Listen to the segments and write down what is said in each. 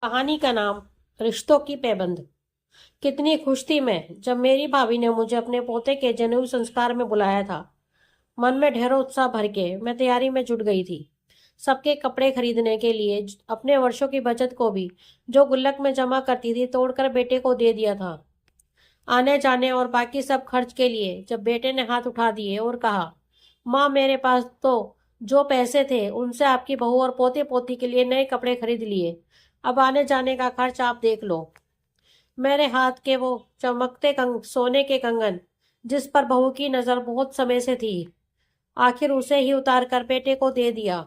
कहानी का नाम रिश्तों की पैबंद। कितनी खुश थी मैं जब मेरी भाभी ने मुझे अपने पोते के जनेऊ संस्कार में बुलाया था। मन में ढेरों उत्साह भर के मैं तैयारी में जुट गई थी। सबके कपड़े खरीदने के लिए अपने वर्षों की बचत को भी जो गुल्लक में जमा करती थी तोड़कर बेटे को दे दिया था। आने जाने और बाकी सब खर्च के लिए जब बेटे ने हाथ उठा दिए और कहा, माँ मेरे पास तो जो पैसे थे उनसे आपकी बहू और पोते पोती के लिए नए कपड़े खरीद लिए, अब आने जाने का खर्च आप देख लो। मेरे हाथ के वो चमकते सोने के कंगन जिस पर बहू की नजर बहुत समय से थी, आखिर उसे ही उतार कर बेटे को दे दिया।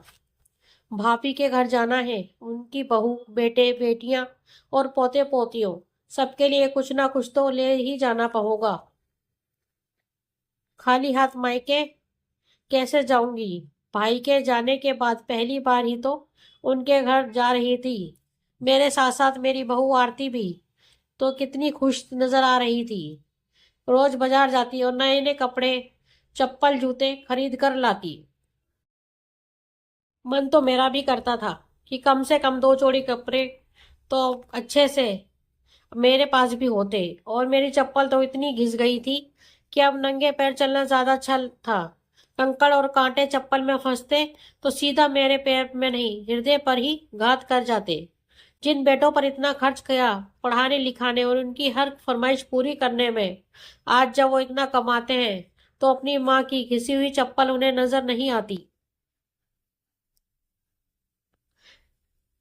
भाभी के घर जाना है, उनकी बहू बेटे बेटियां और पोते पोतियों सबके लिए कुछ ना कुछ तो ले ही जाना होगा। खाली हाथ मायके कैसे जाऊंगी। भाई के जाने के बाद पहली बार ही तो उनके घर जा रही थी। मेरे साथ साथ मेरी बहू आरती भी तो कितनी खुश नजर आ रही थी। रोज बाजार जाती और नए नए कपड़े चप्पल जूते खरीद कर लाती। मन तो मेरा भी करता था कि कम से कम दो जोड़ी कपड़े तो अच्छे से मेरे पास भी होते, और मेरी चप्पल तो इतनी घिस गई थी कि अब नंगे पैर चलना ज्यादा अच्छा था। कंकड़ और कांटे चप्पल में फंसते तो सीधा मेरे पैर में नहीं हृदय पर ही घात कर जाते। जिन बेटों पर इतना खर्च किया पढ़ाने लिखाने और उनकी हर फरमाइश पूरी करने में, आज जब वो इतना कमाते हैं तो अपनी माँ की घिसी हुई चप्पल उन्हें नजर नहीं आती।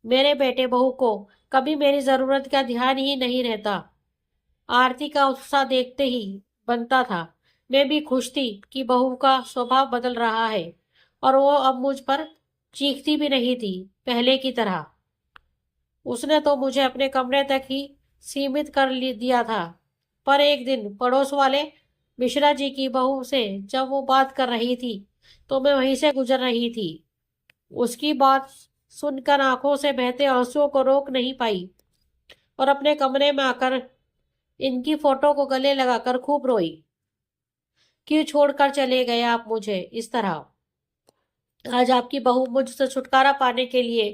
मेरे बेटे बहू को कभी मेरी जरूरत का ध्यान ही नहीं रहता। आरती का उत्साह देखते ही बनता था। मैं भी खुश थी कि बहू का स्वभाव बदल रहा है और वो अब मुझ पर चीखती भी नहीं थी पहले की तरह। उसने तो मुझे अपने कमरे तक ही सीमित कर दिया था। पर एक दिन पड़ोस वाले मिश्रा जी की बहू से जब वो बात कर रही थी तो मैं वहीं से गुजर रही थी। उसकी बात सुनकर आंखों से बहते आंसुओं को रोक नहीं पाई और अपने कमरे में आकर इनकी फोटो को गले लगाकर खूब रोई। क्यों छोड़कर चले गए आप मुझे इस तरह। आज आपकी बहू मुझसे छुटकारा पाने के लिए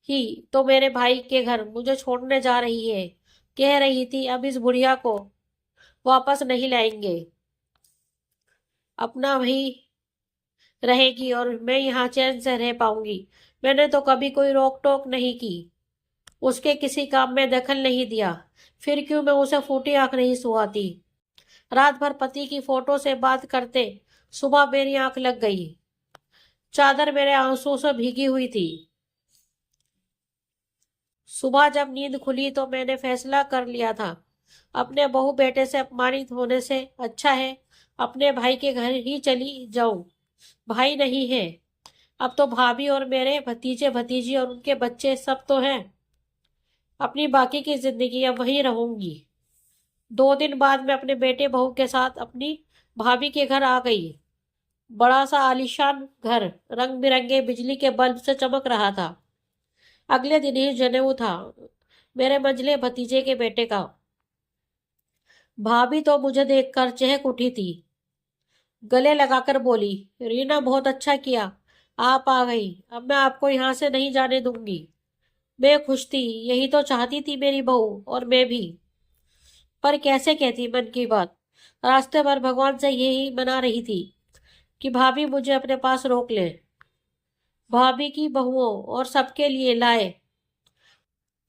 ही तो मेरे भाई के घर मुझे छोड़ने जा रही है। कह रही थी अब इस बुढ़िया को वापस नहीं लाएंगे, अपना वही रहेगी और मैं यहाँ चैन से रह पाऊंगी। मैंने तो कभी कोई रोक टोक नहीं की, उसके किसी काम में दखल नहीं दिया। फिर क्यों मैं उसे फूटी आंख नहीं सुहाती। रात भर पति की फोटो से बात करते सुबह मेरी आंख लग गई। चादर मेरे आंसू से भीगी हुई थी। सुबह जब नींद खुली तो मैंने फैसला कर लिया था, अपने बहू बेटे से अपमानित होने से अच्छा है अपने भाई के घर ही चली जाऊं। भाई नहीं है अब तो भाभी और मेरे भतीजे भतीजी और उनके बच्चे सब तो हैं। अपनी बाकी की जिंदगी अब वहीं रहूंगी। 2 दिन बाद मैं अपने बेटे बहू के साथ अपनी भाभी के घर आ गई। बड़ा सा आलीशान घर रंग बिरंगे बिजली के बल्ब से चमक रहा था। अगले दिन ही जनेऊ था मेरे मंझले भतीजे के बेटे का। भाभी तो मुझे देखकर चहक उठी थी। गले लगाकर बोली, रीना बहुत अच्छा किया, आप आ गई, अब मैं आपको यहाँ से नहीं जाने दूंगी। मैं खुश थी, यही तो चाहती थी मेरी बहू और मैं भी। पर कैसे कहती मन की बात। रास्ते भर भगवान से यही मना रही थी कि भाभी मुझे अपने पास रोक ले। भाभी की बहुओं और सबके लिए लाए,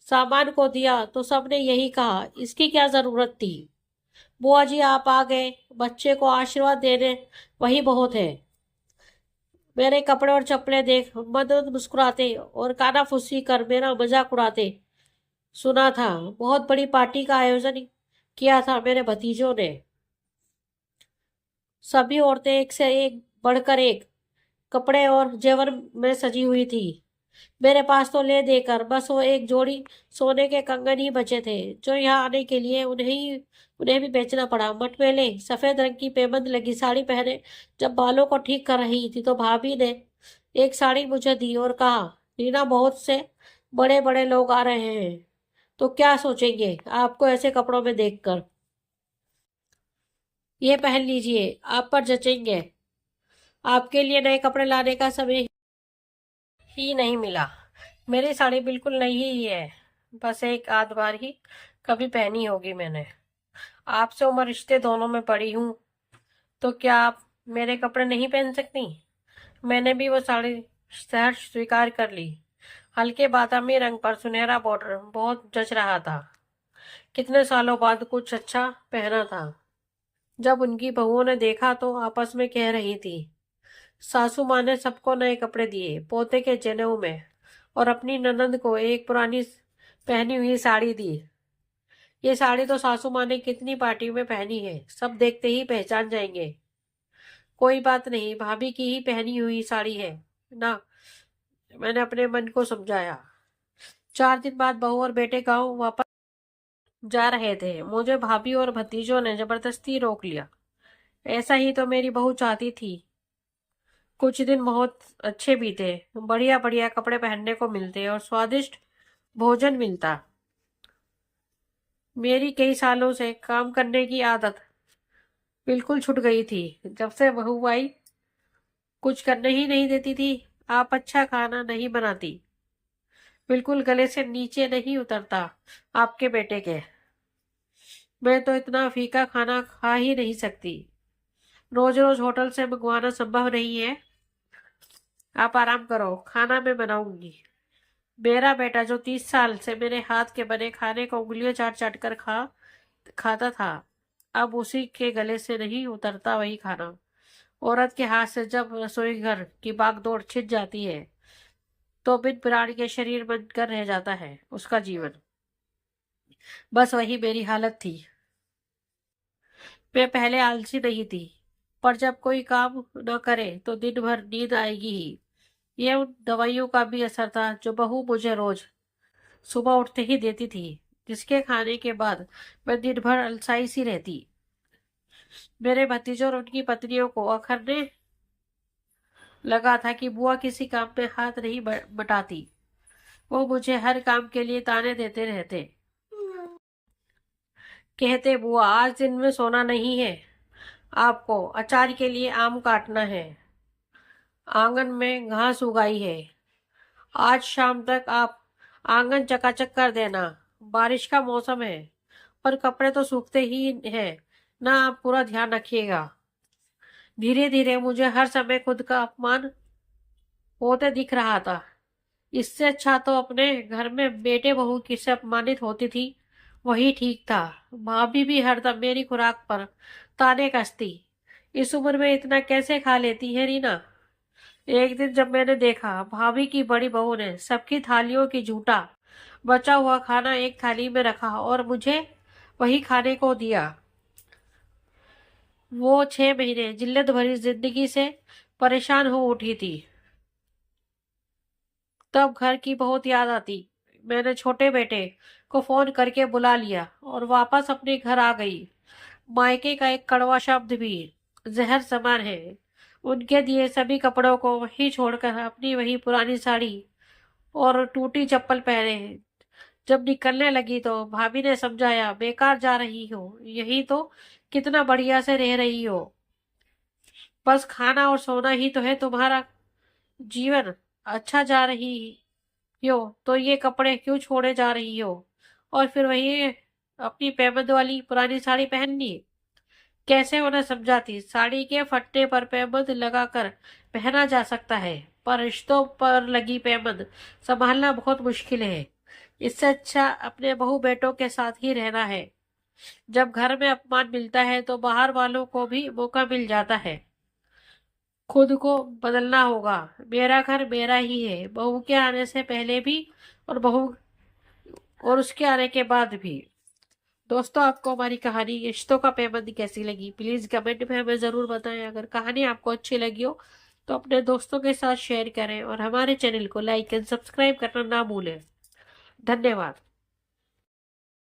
सामान को दिया तो सबने यही कहा इसकी क्या जरूरत थी। बुआ जी आप आ गए, बच्चे को आशीर्वाद देने वही बहुत है। मेरे कपड़े और चप्पलें देख मदन मुस्कुराते और कानाफूसी कर मेरा मजाक उड़ाते। सुना था बहुत बड़ी पार्टी का आयोजन किया था मेरे भतीजों ने। सभी औरतें एक से एक बढ़कर एक कपड़े और जेवर में सजी हुई थी। मेरे पास तो ले देकर बस वो एक जोड़ी सोने के कंगन ही बचे थे जो यहाँ आने के लिए उन्हें भी बेचना पड़ा। मटमैले सफेद रंग की पेबंद लगी साड़ी पहने जब बालों को ठीक कर रही थी तो भाभी ने एक साड़ी मुझे दी और कहा, रीना बहुत से बड़े बड़े लोग आ रहे हैं तो क्या सोचेंगे आपको ऐसे कपड़ों में देखकर। ये पहन लीजिए, आप पर जचेंगे। आपके लिए नए कपड़े लाने का समय ही नहीं मिला। मेरी साड़ी बिल्कुल नई ही है। बस एक आध बार ही कभी पहनी होगी मैंने। आपसे उम्र रिश्ते दोनों में पड़ी हूँ, तो क्या आप मेरे कपड़े नहीं पहन सकती? मैंने भी वो साड़ी सहर्ष स्वीकार कर ली। हल्के बादामी रंग पर सुनहरा बॉर्डर बहुत जच रहा था। कितने सालों बाद कुछ अच्छा पहना था। जब उनकी बहुओं ने देखा तो आपस में कह रही थी, सासू माँ ने सबको नए कपड़े दिए पोते के जनेऊ में, और अपनी ननंद को एक पुरानी पहनी हुई साड़ी दी। ये साड़ी तो सासू माँ ने कितनी पार्टी में पहनी है, सब देखते ही पहचान जाएंगे। कोई बात नहीं, भाभी की ही पहनी हुई साड़ी है ना, मैंने अपने मन को समझाया। 4 दिन बाद बहू और बेटे गांव वापस जा रहे थे। मुझे भाभी और भतीजों ने जबरदस्ती रोक लिया। ऐसा ही तो मेरी बहू चाहती थी। कुछ दिन बहुत अच्छे बीते। बढ़िया बढ़िया कपड़े पहनने को मिलते और स्वादिष्ट भोजन मिलता। मेरी कई सालों से काम करने की आदत बिल्कुल छूट गई थी। जब से बहू आई, कुछ करने ही नहीं देती थी। आप अच्छा खाना नहीं बनाती, बिल्कुल गले से नीचे नहीं उतरता आपके बेटे के। मैं तो इतना फीका खाना खा ही नहीं सकती। रोज रोज होटल से मंगवाना संभव नहीं है। आप आराम करो, खाना मैं बनाऊंगी। मेरा बेटा जो 30 साल से मेरे हाथ के बने खाने को उंगलियों चाट चाट कर खाता था, अब उसी के गले से नहीं उतरता वही खाना। औरत के हाथ से जब रसोई घर की बागडोर छिट जाती है, तो बिन प्राण के शरीर बनकर रह जाता है उसका जीवन। बस वही मेरी हालत थी। मैं पहले आलसी नहीं थी, पर जब कोई काम न करे तो दिन भर नींद आएगी ही। ये उन दवाइयों का भी असर था जो बहू मुझे रोज सुबह उठते ही देती थी, जिसके खाने के बाद मैं दिन भर अलसाई सी रहती। मेरे भतीजों और उनकी पत्नियों को अखरने लगा था कि बुआ किसी काम में हाथ नहीं बटाती। वो मुझे हर काम के लिए ताने देते रहते। कहते, बुआ आज दिन में सोना नहीं है, आपको अचार के लिए आम काटना है, आंगन में घास उगाई है, आज शाम तक आप आंगन चकाचक कर देना, बारिश का मौसम है और कपड़े तो सूखते ही हैं ना, आप पूरा ध्यान रखिएगा। धीरे धीरे मुझे हर समय खुद का अपमान होते दिख रहा था। इससे अच्छा तो अपने घर में बेटे बहू किससे अपमानित होती थी वही ठीक था। भाभी भी हरदम मेरी खुराक पर ताने कसती। इस उम्र में इतना कैसे खा लेती है रीना। एक दिन जब मैंने देखा भाभी की बड़ी बहू ने सबकी थालियों की झूठा बचा हुआ खाना एक थाली में रखा और मुझे वही खाने को दिया। वो 6 महीने जिल्लत भरी जिंदगी से परेशान हो उठी थी। तब घर की बहुत याद आती। मैंने छोटे बेटे को फोन करके बुला लिया और वापस अपने घर आ गई। मायके का एक कड़वा शब्द भी जहर समान है। उनके दिए सभी कपड़ों को वहीं छोड़कर अपनी वही पुरानी साड़ी और टूटी चप्पल पहने। जब निकलने लगी तो भाभी ने समझाया, बेकार जा रही हो, यही तो कितना बढ़िया से रह रही हो, बस खाना और सोना ही तो है तुम्हारा जीवन। अच्छा जा रही हो तो ये कपड़े क्यों छोड़े जा रही हो, और फिर वही अपनी पैबंद वाली पुरानी साड़ी पहननी। कैसे उन्हें समझाती, साड़ी के फट्टे पर पैबंद लगाकर पहना जा सकता है, पर रिश्तों पर लगी पैबंद संभालना बहुत मुश्किल है। इससे अच्छा अपने बहू बेटों के साथ ही रहना है। जब घर में अपमान मिलता है तो बाहर वालों को भी मौका मिल जाता है। खुद को बदलना होगा। मेरा घर मेरा ही है, बहू के आने से पहले भी और बहू और उसके आने के बाद भी। दोस्तों, आपको हमारी कहानी रिश्तों का पैबंद कैसी लगी, प्लीज कमेंट में हमें जरूर बताएं। अगर कहानी आपको अच्छी लगी हो तो अपने दोस्तों के साथ शेयर करें और हमारे चैनल को लाइक एंड सब्सक्राइब करना ना भूलें। धन्यवाद।